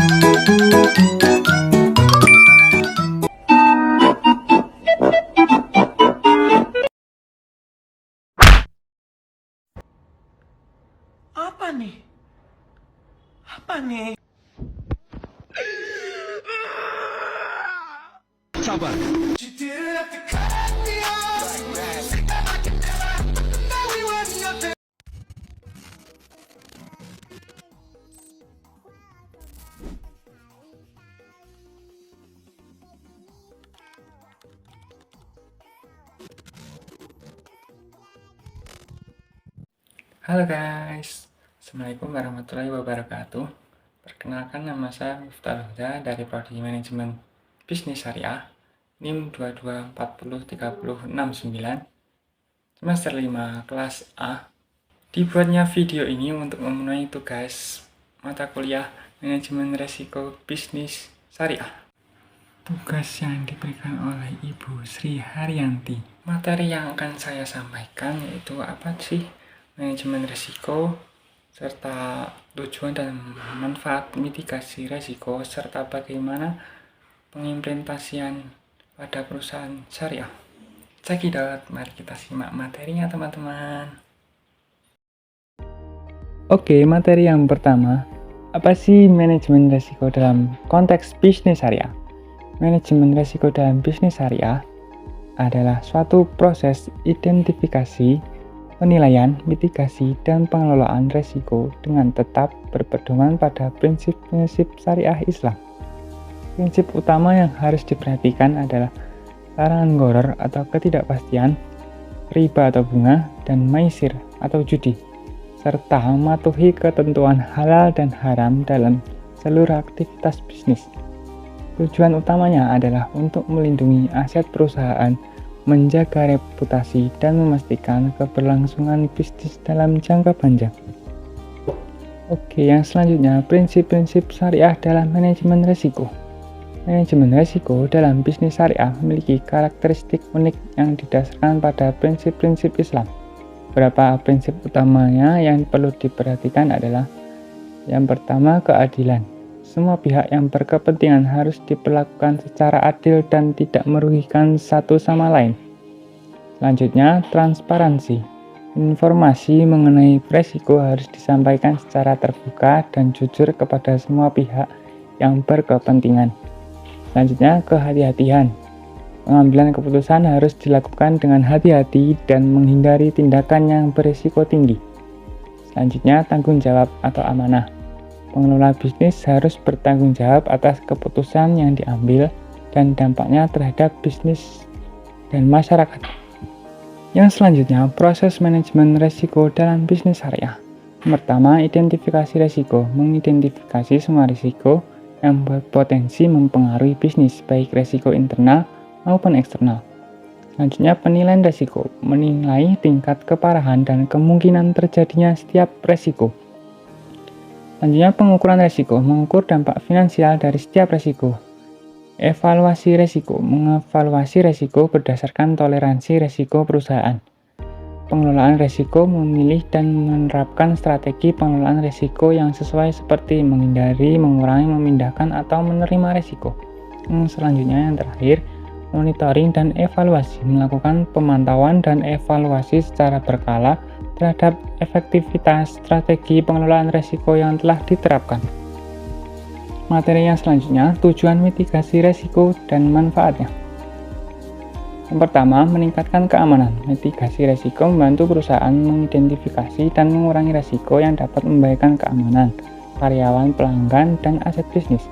Apa nih? Apa nih? Sabar. Halo guys, Assalamualaikum warahmatullahi wabarakatuh. Perkenalkan, nama saya Miftahul Huda dari Prodi Manajemen Bisnis Syariah NIM 2240369 semester 5 kelas A. Dibuatnya video ini untuk memenuhi tugas mata kuliah Manajemen Resiko Bisnis Syariah. Tugas yang diberikan oleh Ibu Sri Haryanti. Materi yang akan saya sampaikan yaitu apa sih manajemen risiko, serta tujuan dan manfaat mitigasi risiko, serta bagaimana pengimplementasian pada perusahaan syariah. Cekidot, mari kita simak materinya teman-teman. Oke, materi yang pertama, apa sih manajemen risiko dalam konteks bisnis syariah? Manajemen risiko dalam bisnis syariah adalah suatu proses identifikasi, penilaian, mitigasi, dan pengelolaan risiko dengan tetap berpedoman pada prinsip-prinsip syariah Islam. Prinsip utama yang harus diperhatikan adalah larangan gharar atau ketidakpastian, riba atau bunga, dan maisir atau judi, serta mematuhi ketentuan halal dan haram dalam seluruh aktivitas bisnis. Tujuan utamanya adalah untuk melindungi aset perusahaan, menjaga reputasi, dan memastikan keberlangsungan bisnis dalam jangka panjang. Oke, yang selanjutnya, prinsip-prinsip syariah dalam manajemen risiko. Manajemen risiko dalam bisnis syariah memiliki karakteristik unik yang didasarkan pada prinsip-prinsip Islam. Beberapa prinsip utamanya yang perlu diperhatikan adalah: yang pertama, keadilan. Semua pihak yang berkepentingan harus diperlakukan secara adil dan tidak merugikan satu sama lain. Selanjutnya, transparansi. Informasi mengenai risiko harus disampaikan secara terbuka dan jujur kepada semua pihak yang berkepentingan. Selanjutnya, kehati-hatian. Pengambilan keputusan harus dilakukan dengan hati-hati dan menghindari tindakan yang berisiko tinggi. Selanjutnya, tanggung jawab atau amanah. Pengelola bisnis harus bertanggung jawab atas keputusan yang diambil dan dampaknya terhadap bisnis dan masyarakat. Yang selanjutnya, proses manajemen risiko dalam bisnis syariah. Pertama, identifikasi risiko. Mengidentifikasi semua risiko yang berpotensi mempengaruhi bisnis, baik risiko internal maupun eksternal. Selanjutnya, penilaian risiko. Menilai tingkat keparahan dan kemungkinan terjadinya setiap risiko. Selanjutnya, pengukuran risiko, mengukur dampak finansial dari setiap risiko. Evaluasi risiko, mengevaluasi risiko berdasarkan toleransi risiko perusahaan. Pengelolaan risiko, memilih dan menerapkan strategi pengelolaan risiko yang sesuai seperti menghindari, mengurangi, memindahkan, atau menerima risiko. Selanjutnya, yang terakhir, monitoring dan evaluasi, melakukan pemantauan dan evaluasi secara berkala terhadap efektivitas strategi pengelolaan risiko yang telah diterapkan. Materi yang selanjutnya, tujuan mitigasi risiko dan manfaatnya. Yang pertama, meningkatkan keamanan. Mitigasi risiko membantu perusahaan mengidentifikasi dan mengurangi risiko yang dapat membahayakan keamanan karyawan, pelanggan, dan aset bisnis.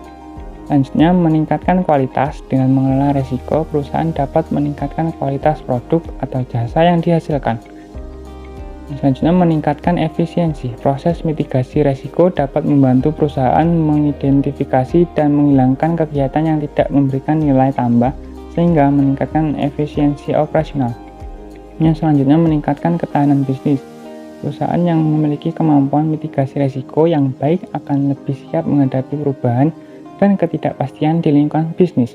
Selanjutnya, meningkatkan kualitas. Dengan mengelola risiko, perusahaan dapat meningkatkan kualitas produk atau jasa yang dihasilkan. Selanjutnya, meningkatkan efisiensi. Proses mitigasi risiko dapat membantu perusahaan mengidentifikasi dan menghilangkan kegiatan yang tidak memberikan nilai tambah sehingga meningkatkan efisiensi operasional. Yang selanjutnya, meningkatkan ketahanan bisnis. Perusahaan yang memiliki kemampuan mitigasi risiko yang baik akan lebih siap menghadapi perubahan dan ketidakpastian di lingkungan bisnis.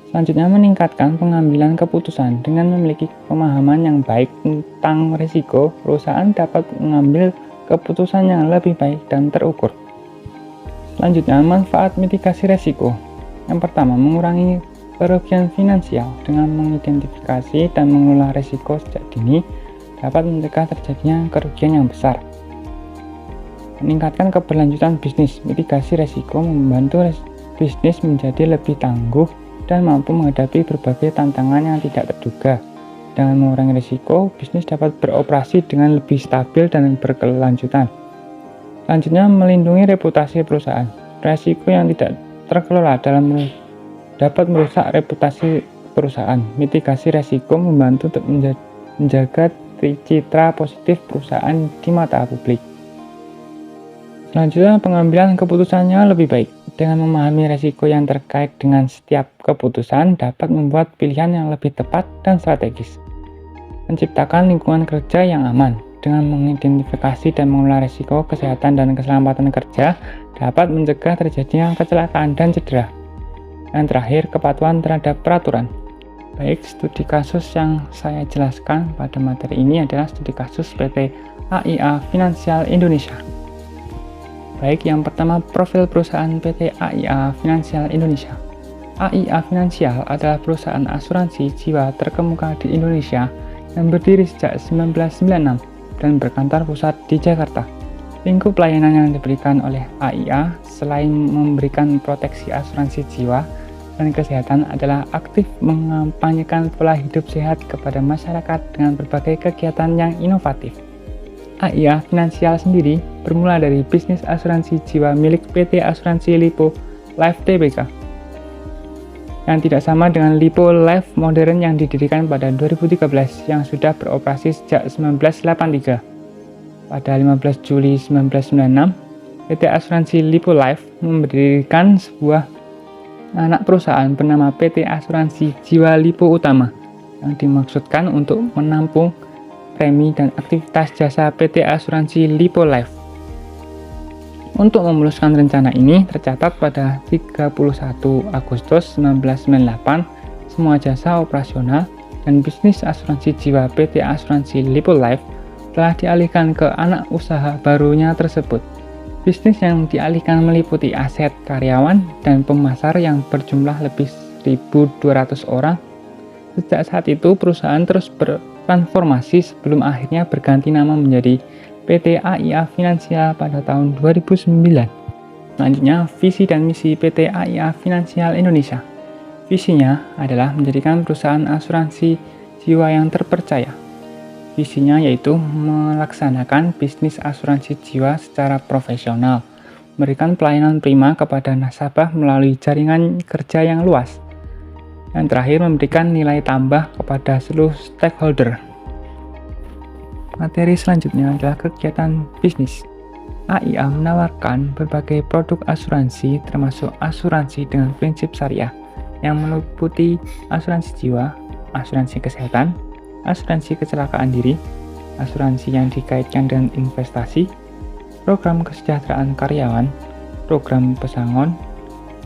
Selanjutnya, meningkatkan pengambilan keputusan. Dengan memiliki pemahaman yang baik tentang risiko, perusahaan dapat mengambil keputusan yang lebih baik dan terukur. Selanjutnya, manfaat mitigasi resiko. Yang pertama, mengurangi kerugian finansial dengan mengidentifikasi dan mengelola resiko sejak dini dapat mencegah terjadinya kerugian yang besar. Meningkatkan keberlanjutan bisnis. Mitigasi resiko membantu bisnis menjadi lebih tangguh dan mampu menghadapi berbagai tantangan yang tidak terduga. Dengan mengurangi risiko, bisnis dapat beroperasi dengan lebih stabil dan berkelanjutan. Selanjutnya, melindungi reputasi perusahaan. Risiko yang tidak terkelola dapat merusak reputasi perusahaan. Mitigasi risiko membantu untuk menjaga citra positif perusahaan di mata publik. Selanjutnya, pengambilan keputusannya lebih baik. Dengan memahami risiko yang terkait dengan setiap keputusan dapat membuat pilihan yang lebih tepat dan strategis. Menciptakan lingkungan kerja yang aman. Dengan mengidentifikasi dan mengelola risiko kesehatan dan keselamatan kerja dapat mencegah terjadinya kecelakaan dan cedera. Yang terakhir, kepatuhan terhadap peraturan. Baik, studi kasus yang saya jelaskan pada materi ini adalah studi kasus PT AIA Finansial Indonesia. Baik, yang pertama, profil perusahaan PT AIA Finansial Indonesia. AIA Finansial adalah perusahaan asuransi jiwa terkemuka di Indonesia yang berdiri sejak 1996 dan berkantor pusat di Jakarta. Lingkup pelayanan yang diberikan oleh AIA selain memberikan proteksi asuransi jiwa dan kesehatan adalah aktif mengampanyekan pola hidup sehat kepada masyarakat dengan berbagai kegiatan yang inovatif. AIA Finansial sendiri bermula dari bisnis asuransi jiwa milik PT Asuransi Lipo Life Tbk, yang tidak sama dengan Lipo Life modern yang didirikan pada 2013 yang sudah beroperasi sejak 1983. Pada 15 Juli 1996, PT Asuransi Lipo Life mendirikan sebuah anak perusahaan bernama PT Asuransi Jiwa Lipo Utama yang dimaksudkan untuk menampung premi dan aktivitas jasa PT Asuransi Lipo Life. Untuk memuluskan rencana ini, tercatat pada 31 Agustus 1998, semua jasa operasional dan bisnis asuransi jiwa PT Asuransi Lipo Life telah dialihkan ke anak usaha barunya tersebut. Bisnis yang dialihkan meliputi aset karyawan dan pemasar yang berjumlah lebih 1.200 orang. Sejak saat itu, perusahaan terus bertransformasi sebelum akhirnya berganti nama menjadi PT AIA Finansial pada tahun 2009. Selanjutnya, visi dan misi PT AIA Finansial Indonesia. Visinya adalah menjadikan perusahaan asuransi jiwa yang terpercaya. Visinya yaitu melaksanakan bisnis asuransi jiwa secara profesional, memberikan pelayanan prima kepada nasabah melalui jaringan kerja yang luas. Yang terakhir, memberikan nilai tambah kepada seluruh stakeholder. Materi selanjutnya adalah kegiatan bisnis. AIA menawarkan berbagai produk asuransi termasuk asuransi dengan prinsip syariah yang meliputi asuransi jiwa, asuransi kesehatan, asuransi kecelakaan diri, asuransi yang dikaitkan dengan investasi, program kesejahteraan karyawan, program pesangon,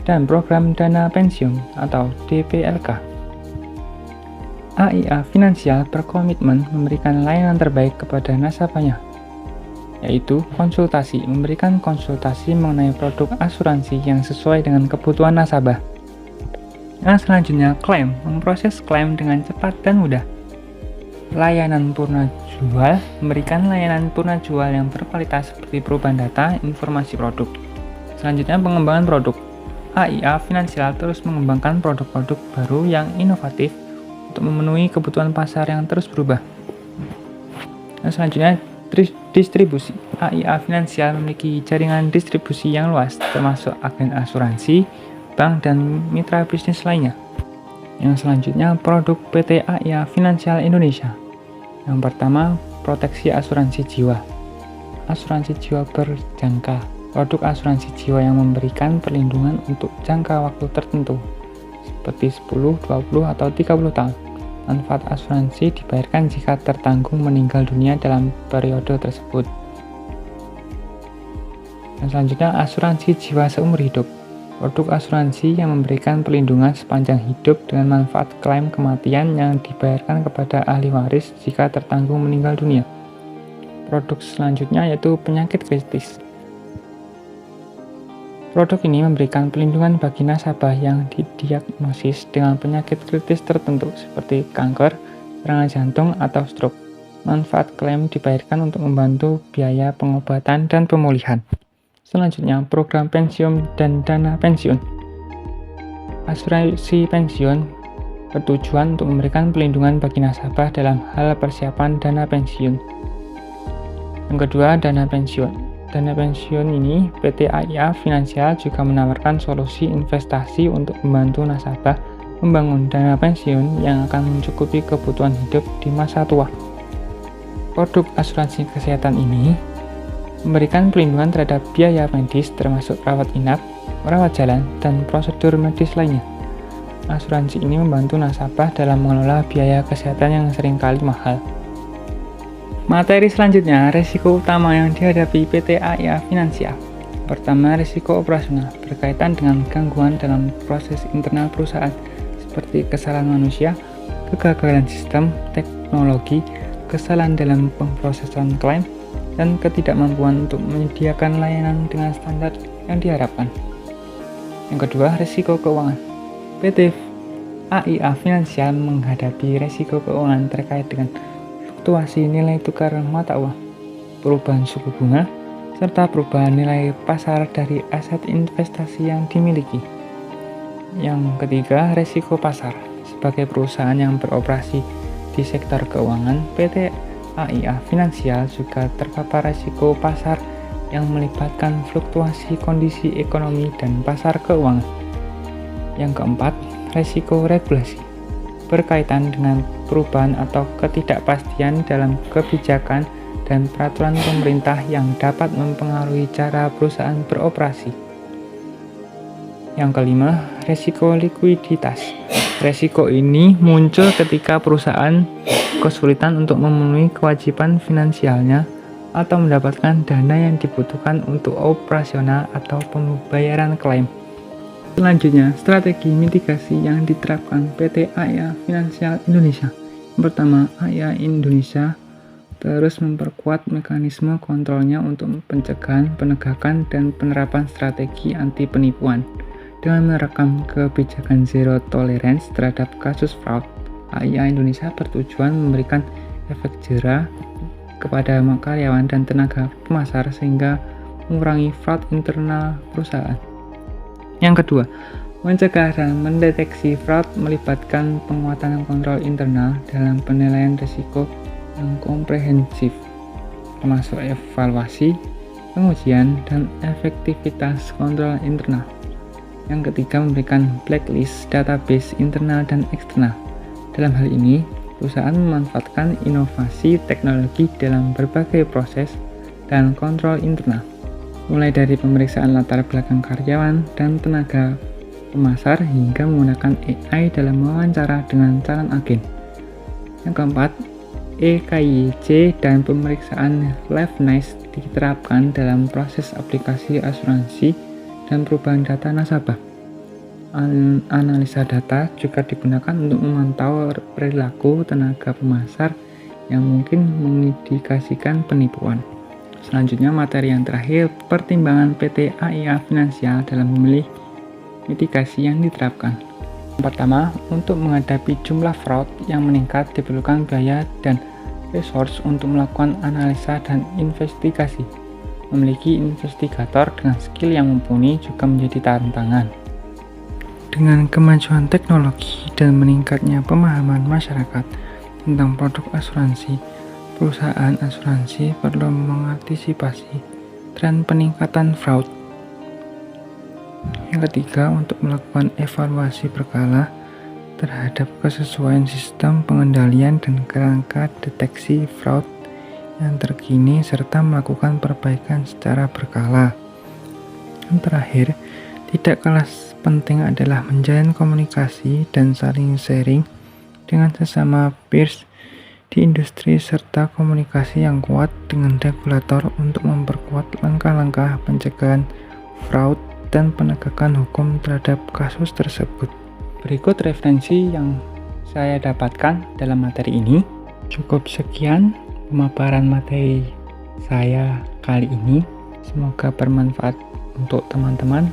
dan program dana pensiun atau DPLK. AIA Finansial berkomitmen memberikan layanan terbaik kepada nasabahnya, yaitu konsultasi, memberikan konsultasi mengenai produk asuransi yang sesuai dengan kebutuhan nasabah. Yang selanjutnya, klaim, memproses klaim dengan cepat dan mudah. Layanan purna jual, memberikan layanan purna jual yang berkualitas seperti perubahan data, informasi produk. Selanjutnya, pengembangan produk. AIA Finansial terus mengembangkan produk-produk baru yang inovatif untuk memenuhi kebutuhan pasar yang terus berubah. Dan selanjutnya, distribusi. AIA Finansial memiliki jaringan distribusi yang luas, termasuk agen asuransi, bank, dan mitra bisnis lainnya. Yang selanjutnya, produk PT AIA Finansial Indonesia. Yang pertama, proteksi asuransi jiwa. Asuransi jiwa berjangka. Produk asuransi jiwa yang memberikan perlindungan untuk jangka waktu tertentu, seperti 10, 20, atau 30 tahun. Manfaat asuransi dibayarkan jika tertanggung meninggal dunia dalam periode tersebut. Dan selanjutnya, asuransi jiwa seumur hidup. Produk asuransi yang memberikan perlindungan sepanjang hidup dengan manfaat klaim kematian yang dibayarkan kepada ahli waris jika tertanggung meninggal dunia. Produk selanjutnya yaitu penyakit kritis. Produk ini memberikan pelindungan bagi nasabah yang didiagnosis dengan penyakit kritis tertentu seperti kanker, serangan jantung, atau stroke. Manfaat klaim dibayarkan untuk membantu biaya pengobatan dan pemulihan. Selanjutnya, program pensiun dan dana pensiun. Asuransi pensiun bertujuan untuk memberikan pelindungan bagi nasabah dalam hal persiapan dana pensiun. Yang kedua, dana pensiun. Dana pensiun ini, PT AIA Finansial juga menawarkan solusi investasi untuk membantu nasabah membangun dana pensiun yang akan mencukupi kebutuhan hidup di masa tua. Produk asuransi kesehatan ini memberikan pelindungan terhadap biaya medis termasuk rawat inap, rawat jalan, dan prosedur medis lainnya. Asuransi ini membantu nasabah dalam mengelola biaya kesehatan yang seringkali mahal. Materi selanjutnya, risiko utama yang dihadapi PT AIA Finansial. Pertama, risiko operasional berkaitan dengan gangguan dalam proses internal perusahaan seperti kesalahan manusia, kegagalan sistem, teknologi, kesalahan dalam pemrosesan klaim, dan ketidakmampuan untuk menyediakan layanan dengan standar yang diharapkan. Yang kedua, risiko keuangan. PT AIA Finansial menghadapi risiko keuangan terkait dengan fluktuasi nilai tukar mata uang, perubahan suku bunga, serta perubahan nilai pasar dari aset investasi yang dimiliki. Yang ketiga, risiko pasar. Sebagai perusahaan yang beroperasi di sektor keuangan, PT AIA Finansial juga terpapar risiko pasar yang melibatkan fluktuasi kondisi ekonomi dan pasar keuangan. Yang keempat, risiko regulasi berkaitan dengan perubahan atau ketidakpastian dalam kebijakan dan peraturan pemerintah yang dapat mempengaruhi cara perusahaan beroperasi. Yang kelima, risiko likuiditas. Risiko ini muncul ketika perusahaan kesulitan untuk memenuhi kewajiban finansialnya atau mendapatkan dana yang dibutuhkan untuk operasional atau pembayaran klaim. Selanjutnya, strategi mitigasi yang diterapkan PT AIA Finansial Indonesia. Pertama, AIA Indonesia terus memperkuat mekanisme kontrolnya untuk pencegahan, penegakan, dan penerapan strategi anti penipuan. Dengan merekam kebijakan zero tolerance terhadap kasus fraud, AIA Indonesia bertujuan memberikan efek jera kepada karyawan dan tenaga pemasar sehingga mengurangi fraud internal perusahaan. Yang kedua, mencegah dan mendeteksi fraud melibatkan penguatan kontrol internal dalam penilaian risiko yang komprehensif, termasuk evaluasi, pengujian, dan efektivitas kontrol internal. Yang ketiga, memberikan blacklist database internal dan eksternal. Dalam hal ini, perusahaan memanfaatkan inovasi teknologi dalam berbagai proses dan kontrol internal, mulai dari pemeriksaan latar belakang karyawan dan tenaga pemasar hingga menggunakan AI dalam wawancara dengan calon agen. Yang keempat, EKYC dan pemeriksaan liveness diterapkan dalam proses aplikasi asuransi dan perubahan data nasabah. Analisa data juga digunakan untuk memantau perilaku tenaga pemasar yang mungkin mengindikasikan penipuan. Selanjutnya, materi yang terakhir, pertimbangan PT AIA Finansial dalam memilih mitigasi yang diterapkan. Pertama, untuk menghadapi jumlah fraud yang meningkat diperlukan biaya dan resource untuk melakukan analisa dan investigasi. Memiliki investigator dengan skill yang mumpuni juga menjadi tantangan. Dengan kemajuan teknologi dan meningkatnya pemahaman masyarakat tentang produk asuransi, perusahaan asuransi perlu mengantisipasi tren peningkatan fraud. Yang ketiga, untuk melakukan evaluasi berkala terhadap kesesuaian sistem pengendalian dan kerangka deteksi fraud yang terkini serta melakukan perbaikan secara berkala. Yang terakhir, tidak kalah penting adalah menjalin komunikasi dan saling sharing dengan sesama peers di industri serta komunikasi yang kuat dengan regulator untuk memperkuat langkah-langkah pencegahan fraud dan penegakan hukum terhadap kasus tersebut. Berikut referensi yang saya dapatkan dalam materi ini. Cukup sekian pemaparan materi saya kali ini. Semoga bermanfaat untuk teman-teman.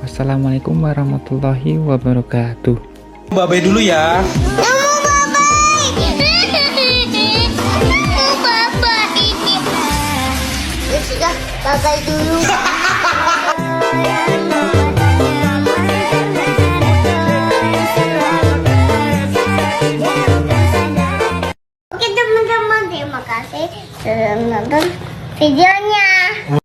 Wassalamualaikum warahmatullahi wabarakatuh. Babe dulu ya. Sudah, pakai dulu. Oke teman-teman, terima kasih sudah menonton video